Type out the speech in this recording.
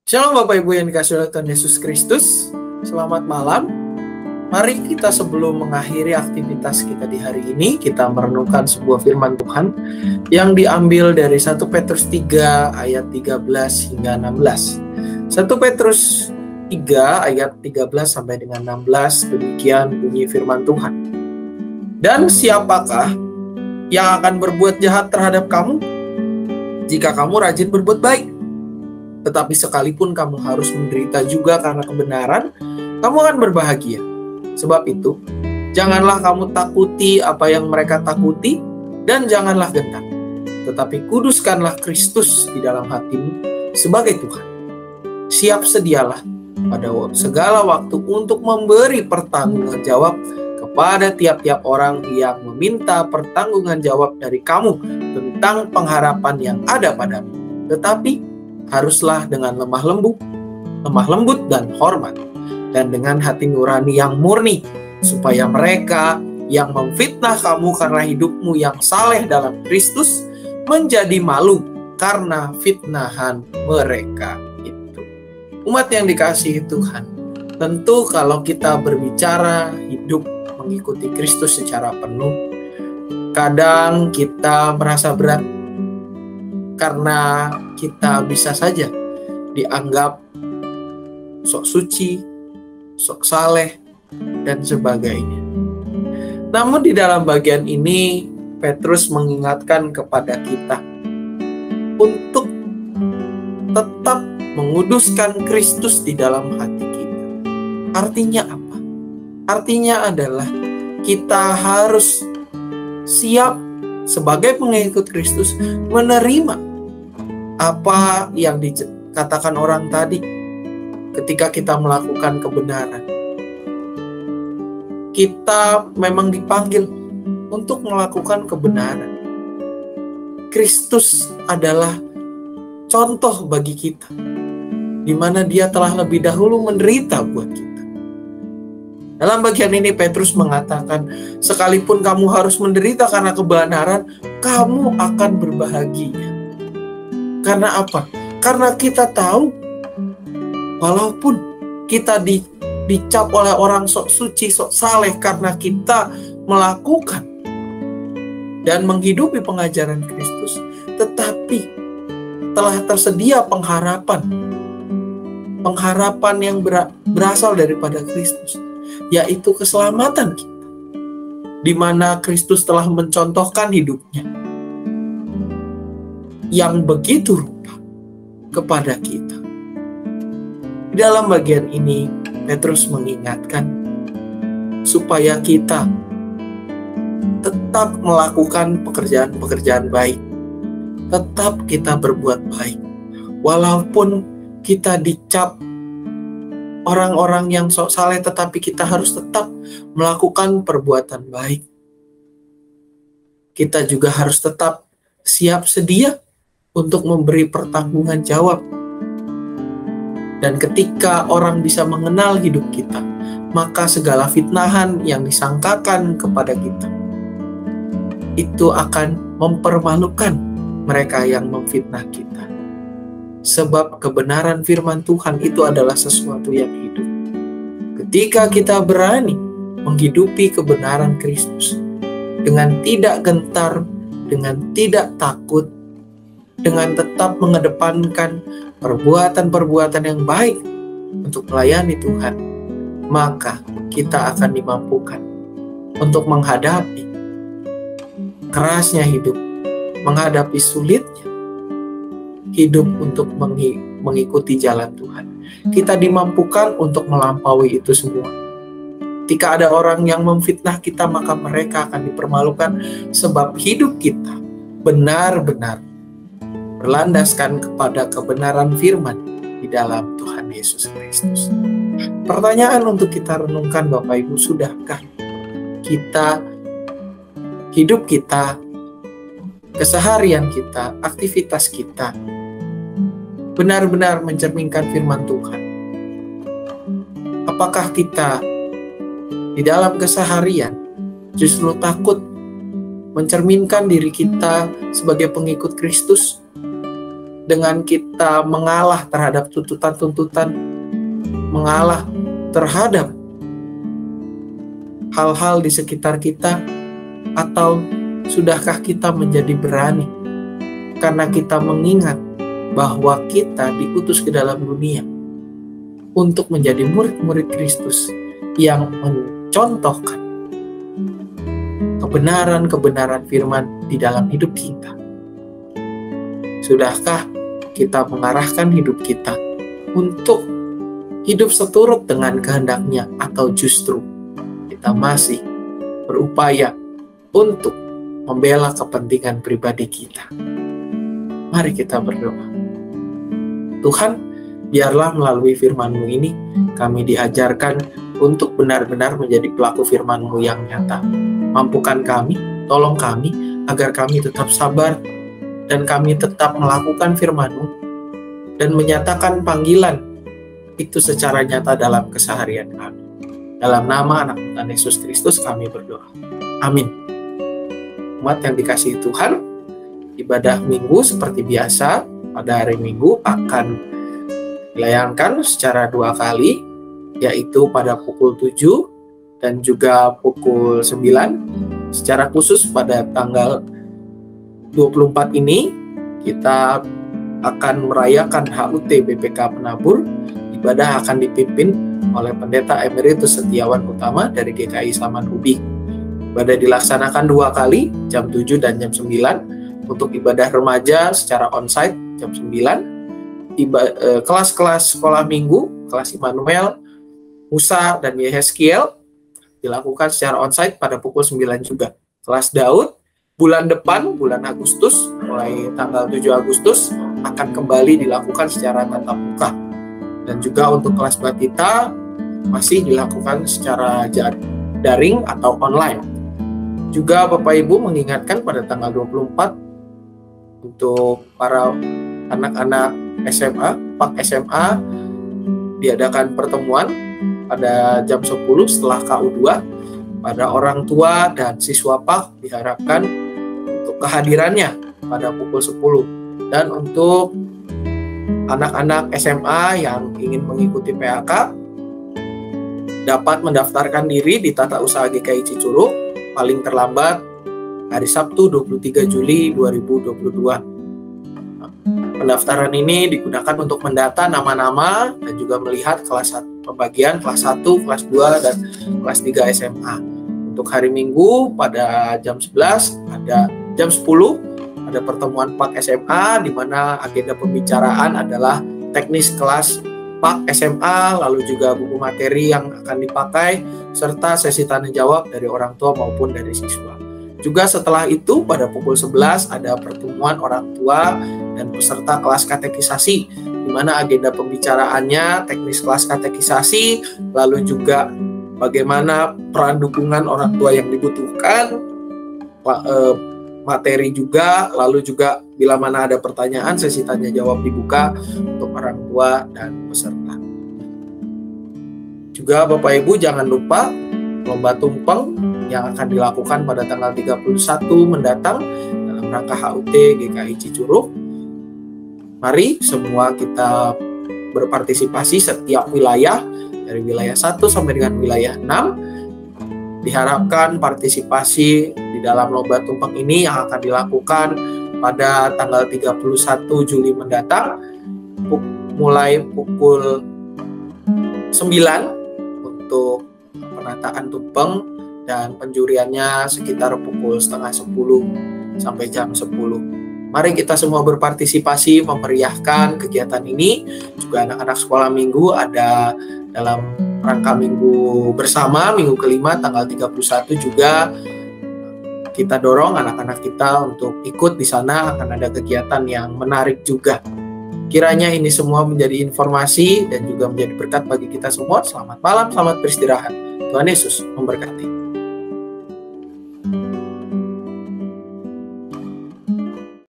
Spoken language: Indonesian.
Shalom Bapak Ibu yang dikasihi oleh Tuhan Yesus Kristus. Selamat malam. Mari kita sebelum mengakhiri aktivitas kita di hari ini, kita merenungkan sebuah firman Tuhan yang diambil dari 1 Petrus 3 ayat 13 hingga 16. 1 Petrus 3 ayat 13 sampai dengan 16, demikian bunyi firman Tuhan. Dan siapakah yang akan berbuat jahat terhadap kamu jika kamu rajin berbuat baik? Tetapi sekalipun kamu harus menderita juga karena kebenaran, kamu akan berbahagia. Sebab itu, janganlah kamu takuti apa yang mereka takuti, dan janganlah gentar. Tetapi kuduskanlah Kristus di dalam hatimu sebagai Tuhan. Siap sedialah pada segala waktu untuk memberi pertanggungan jawab kepada tiap-tiap orang yang meminta pertanggungan jawab dari kamu tentang pengharapan yang ada padamu. Tetapi haruslah dengan lemah lembut dan hormat, dan dengan hati nurani yang murni, supaya mereka yang memfitnah kamu karena hidupmu yang saleh dalam Kristus menjadi malu karena fitnahan mereka itu. Umat yang dikasihi Tuhan, tentu kalau kita berbicara hidup mengikuti Kristus secara penuh, kadang kita merasa berat karena kita bisa saja dianggap sok suci, sok saleh, dan sebagainya. Namun di dalam bagian ini, Petrus mengingatkan kepada kita untuk tetap menguduskan Kristus di dalam hati kita. Artinya apa? Artinya adalah kita harus siap sebagai pengikut Kristus menerima apa yang dikatakan orang tadi ketika kita melakukan kebenaran. Kita memang dipanggil untuk melakukan kebenaran. Kristus adalah contoh bagi kita, di mana Dia telah lebih dahulu menderita buat kita. Dalam bagian ini Petrus mengatakan, sekalipun kamu harus menderita karena kebenaran, kamu akan berbahagia. Karena apa? Karena kita tahu, walaupun kita dicap oleh orang sok suci, sok saleh karena kita melakukan dan menghidupi pengajaran Kristus, tetapi telah tersedia pengharapan yang berasal daripada Kristus, yaitu keselamatan kita, di mana Kristus telah mencontohkan hidupnya yang begitu rupa kepada kita. Di dalam bagian ini, Petrus mengingatkan supaya kita tetap melakukan pekerjaan-pekerjaan baik, tetap kita berbuat baik, walaupun kita dicap orang-orang yang sok saleh, tetapi kita harus tetap melakukan perbuatan baik. Kita juga harus tetap siap sedia untuk memberi pertanggungan jawab. Dan ketika orang bisa mengenal hidup kita, maka segala fitnahan yang disangkakan kepada kita itu akan mempermalukan mereka yang memfitnah kita. Sebab kebenaran firman Tuhan itu adalah sesuatu yang hidup. Ketika kita berani menghidupi kebenaran Kristus dengan tidak gentar, dengan tidak takut, dengan tetap mengedepankan perbuatan-perbuatan yang baik untuk melayani Tuhan, maka kita akan dimampukan untuk menghadapi kerasnya hidup, menghadapi sulitnya hidup untuk mengikuti jalan Tuhan. Kita dimampukan untuk melampaui itu semua. Jika ada orang yang memfitnah kita, maka mereka akan dipermalukan, sebab hidup kita benar-benar berlandaskan kepada kebenaran firman di dalam Tuhan Yesus Kristus. Pertanyaan untuk kita renungkan, Bapak Ibu, sudahkah hidup kita, keseharian kita, aktivitas kita benar-benar mencerminkan firman Tuhan? Apakah kita di dalam keseharian justru takut mencerminkan diri kita sebagai pengikut Kristus? dengan kita mengalah terhadap tuntutan-tuntutan, mengalah terhadap hal-hal di sekitar kita, atau sudahkah kita menjadi berani karena kita mengingat bahwa kita diutus ke dalam dunia untuk menjadi murid-murid Kristus yang mencontohkan kebenaran-kebenaran firman di dalam hidup kita. Sudahkah kita mengarahkan hidup kita untuk hidup seturut dengan kehendaknya, atau justru kita masih berupaya untuk membela kepentingan pribadi kita? Mari kita berdoa. Tuhan, biarlah melalui firman-Mu ini kami diajarkan untuk benar-benar menjadi pelaku firman-Mu yang nyata. Mampukan kami, tolong kami, agar kami tetap sabar dan kami tetap melakukan firman-Mu dan menyatakan panggilan itu secara nyata dalam keseharian kami. Dalam nama anak Tuhan Yesus Kristus kami berdoa. Amin. Umat yang dikasihi Tuhan, ibadah minggu seperti biasa pada hari Minggu akan dilayangkan secara 2 kali, yaitu pada pukul 7 dan juga pukul 9. Secara khusus pada tanggal 24 ini kita akan merayakan HUT BPK Penabur. Ibadah akan dipimpin oleh Pendeta Emeritus Setiawan Utama dari GKI Saman Ubi. Ibadah dilaksanakan 2 kali, jam 7 dan jam 9. Untuk ibadah remaja secara onsite jam 9. Kelas-kelas sekolah minggu, kelas Immanuel, Musa, dan Yehezkiel dilakukan secara onsite pada pukul 9 juga. Kelas Daud bulan depan, bulan Agustus, mulai tanggal 7 Agustus, akan kembali dilakukan secara tatap muka. Dan juga untuk kelas Batita, masih dilakukan secara daring atau online. Juga Bapak Ibu mengingatkan pada tanggal 24, untuk para anak-anak SMA, PAK SMA, diadakan pertemuan pada jam 10 setelah KU2. Pada orang tua dan siswa PAK diharapkan kehadirannya pada pukul 10. Dan untuk anak-anak SMA yang ingin mengikuti PAK dapat mendaftarkan diri di Tata Usaha GKI Cicurug paling terlambat hari Sabtu 23 Juli 2022. Pendaftaran ini digunakan untuk mendata nama-nama dan juga melihat kelas 1, pembagian kelas 1, kelas 2, dan kelas 3 SMA. Untuk hari Minggu pada jam 11 ada jam 10 ada pertemuan PAK SMA, di mana agenda pembicaraan adalah teknis kelas PAK SMA, lalu juga buku materi yang akan dipakai, serta sesi tanya jawab dari orang tua maupun dari siswa. Juga setelah itu pada pukul 11 ada pertemuan orang tua dan peserta kelas katekisasi, di mana agenda pembicaraannya teknis kelas katekisasi, lalu juga bagaimana peran dukungan orang tua yang dibutuhkan, materi juga, lalu juga bila mana ada pertanyaan, sesi tanya jawab dibuka untuk orang tua dan peserta. Juga Bapak Ibu jangan lupa lomba tumpeng yang akan dilakukan pada tanggal 31 mendatang dalam rangka HUT GKI Cicurug. Mari semua kita berpartisipasi setiap wilayah, dari wilayah 1 sampai dengan wilayah 6. Diharapkan partisipasi di dalam lomba tumpeng ini yang akan dilakukan pada tanggal 31 Juli mendatang, mulai pukul 9 untuk penataan tumpeng, dan penjuriannya sekitar pukul setengah 10 sampai jam 10. Mari kita semua berpartisipasi memeriahkan kegiatan ini. Juga anak-anak sekolah minggu ada dalam rangka minggu bersama, minggu kelima tanggal 31 juga kita dorong anak-anak kita untuk ikut di sana. Akan ada kegiatan yang menarik juga. Kiranya ini semua menjadi informasi dan juga menjadi berkat bagi kita semua. Selamat malam, selamat beristirahat. Tuhan Yesus memberkati.